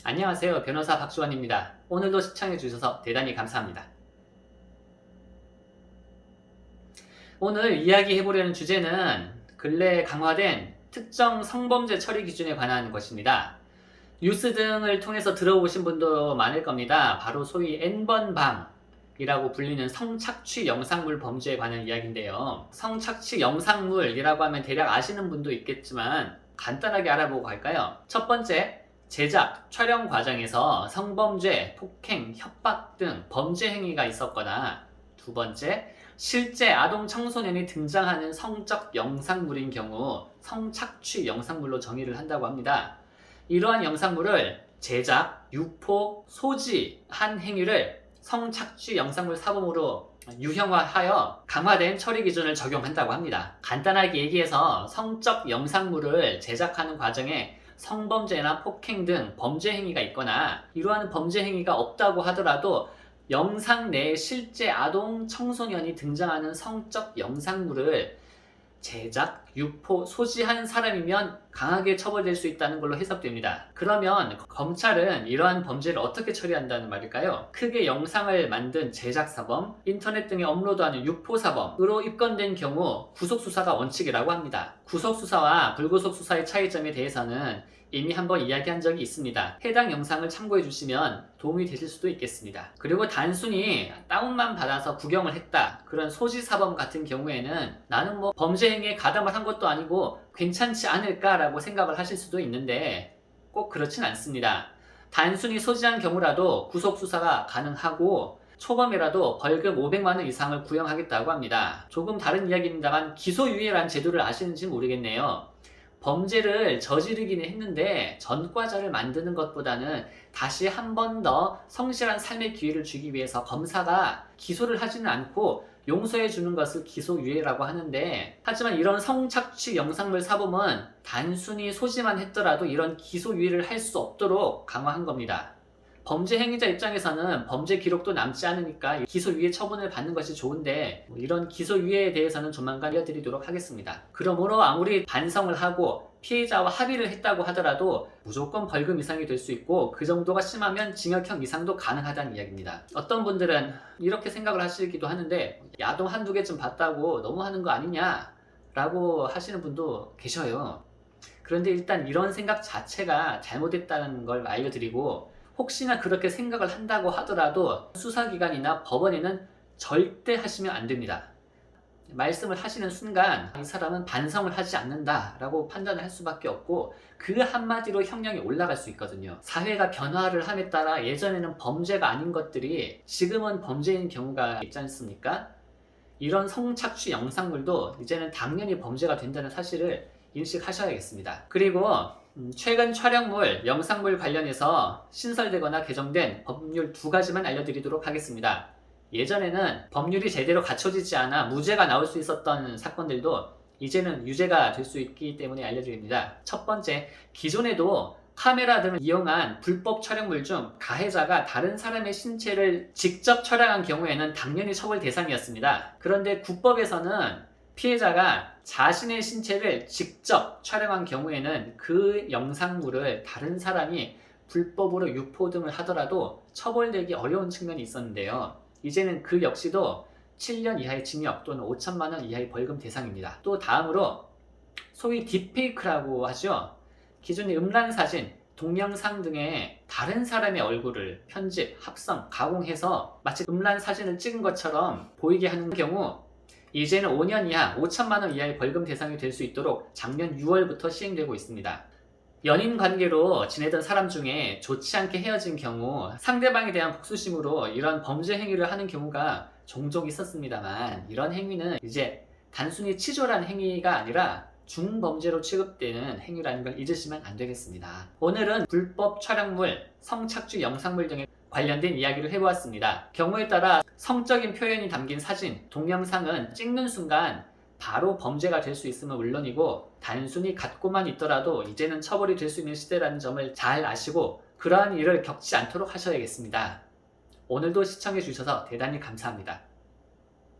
안녕하세요. 변호사 박주원입니다. 오늘도 시청해주셔서 대단히 감사합니다. 오늘 이야기해보려는 주제는 근래 강화된 특정 성범죄 처리 기준에 관한 것입니다. 뉴스 등을 통해서 들어보신 분도 많을 겁니다. 바로 소위 N번방이라고 불리는 성착취 영상물 범죄에 관한 이야기인데요. 성착취 영상물이라고 하면 대략 아시는 분도 있겠지만 간단하게 알아보고 갈까요? 첫 번째, 제작, 촬영 과정에서 성범죄, 폭행, 협박 등 범죄 행위가 있었거나, 두 번째, 실제 아동 청소년이 등장하는 성적 영상물인 경우 성착취 영상물로 정의를 한다고 합니다. 이러한 영상물을 제작, 유포, 소지한 행위를 성착취 영상물 사범으로 유형화하여 강화된 처리 기준을 적용한다고 합니다. 간단하게 얘기해서 성적 영상물을 제작하는 과정에 성범죄나 폭행 등 범죄 행위가 있거나 이러한 범죄 행위가 없다고 하더라도 영상 내에 실제 아동 청소년이 등장하는 성적 영상물을 제작, 유포, 소지한 사람이면 강하게 처벌될 수 있다는 걸로 해석됩니다. 그러면 검찰은 이러한 범죄를 어떻게 처리한다는 말일까요? 크게 영상을 만든 제작사범, 인터넷 등에 업로드하는 유포사범으로 입건된 경우 구속수사가 원칙이라고 합니다. 구속수사와 불구속수사의 차이점에 대해서는 이미 한번 이야기한 적이 있습니다. 해당 영상을 참고해 주시면 도움이 되실 수도 있겠습니다. 그리고 단순히 다운만 받아서 구경을 했다, 그런 소지사범 같은 경우에는 나는 범죄 행위에 가담을 한 것도 아니고 괜찮지 않을까라고 생각을 하실 수도 있는데 꼭 그렇진 않습니다. 단순히 소지한 경우라도 구속수사가 가능하고 초범이라도 벌금 500만원 이상을 구형하겠다고 합니다. 조금 다른 이야기입니다만 기소유예라는 제도를 아시는지 모르겠네요. 범죄를 저지르기는 했는데 전과자를 만드는 것보다는 다시 한 번 더 성실한 삶의 기회를 주기 위해서 검사가 기소를 하지는 않고 용서해 주는 것을 기소유예라고 하는데, 하지만 이런 성착취 영상물 사범은 단순히 소지만 했더라도 이런 기소유예를 할 수 없도록 강화한 겁니다. 범죄 행위자 입장에서는 범죄 기록도 남지 않으니까 기소유예 처분을 받는 것이 좋은데, 이런 기소유예에 대해서는 조만간 알려드리도록 하겠습니다. 그러므로 아무리 반성을 하고 피해자와 합의를 했다고 하더라도 무조건 벌금 이상이 될 수 있고 그 정도가 심하면 징역형 이상도 가능하다는 이야기입니다. 어떤 분들은 이렇게 생각을 하시기도 하는데, 야동 한두 개쯤 봤다고 너무 하는 거 아니냐 라고 하시는 분도 계셔요. 그런데 일단 이런 생각 자체가 잘못됐다는 걸 알려드리고, 혹시나 그렇게 생각을 한다고 하더라도 수사기관이나 법원에는 절대 하시면 안 됩니다. 말씀을 하시는 순간 이 사람은 반성을 하지 않는다 라고 판단을 할 수밖에 없고, 그 한마디로 형량이 올라갈 수 있거든요. 사회가 변화를 함에 따라 예전에는 범죄가 아닌 것들이 지금은 범죄인 경우가 있지 않습니까? 이런 성착취 영상물도 이제는 당연히 범죄가 된다는 사실을 인식하셔야겠습니다. 그리고 최근 촬영물, 영상물 관련해서 신설되거나 개정된 법률 두 가지만 알려드리도록 하겠습니다. 예전에는 법률이 제대로 갖춰지지 않아 무죄가 나올 수 있었던 사건들도 이제는 유죄가 될 수 있기 때문에 알려드립니다. 첫 번째, 기존에도 카메라 등을 이용한 불법 촬영물 중 가해자가 다른 사람의 신체를 직접 촬영한 경우에는 당연히 처벌 대상이었습니다. 그런데 국법에서는 피해자가 자신의 신체를 직접 촬영한 경우에는 그 영상물을 다른 사람이 불법으로 유포 등을 하더라도 처벌되기 어려운 측면이 있었는데요. 이제는 그 역시도 7년 이하의 징역 또는 5천만 원 이하의 벌금 대상입니다. 또 다음으로 소위 딥페이크라고 하죠. 기존의 음란사진, 동영상 등의 다른 사람의 얼굴을 편집, 합성, 가공해서 마치 음란사진을 찍은 것처럼 보이게 하는 경우 이제는 5년 이하 5천만 원 이하의 벌금 대상이 될 수 있도록 작년 6월부터 시행되고 있습니다. 연인 관계로 지내던 사람 중에 좋지 않게 헤어진 경우 상대방에 대한 복수심으로 이런 범죄 행위를 하는 경우가 종종 있었습니다만, 이런 행위는 이제 단순히 치졸한 행위가 아니라 중범죄로 취급되는 행위라는 걸 잊으시면 안 되겠습니다. 오늘은 불법 촬영물, 성착취 영상물 등에 관련된 이야기를 해보았습니다. 경우에 따라 성적인 표현이 담긴 사진, 동영상은 찍는 순간 바로 범죄가 될 수 있음은 물론이고 단순히 갖고만 있더라도 이제는 처벌이 될 수 있는 시대라는 점을 잘 아시고 그러한 일을 겪지 않도록 하셔야겠습니다. 오늘도 시청해 주셔서 대단히 감사합니다.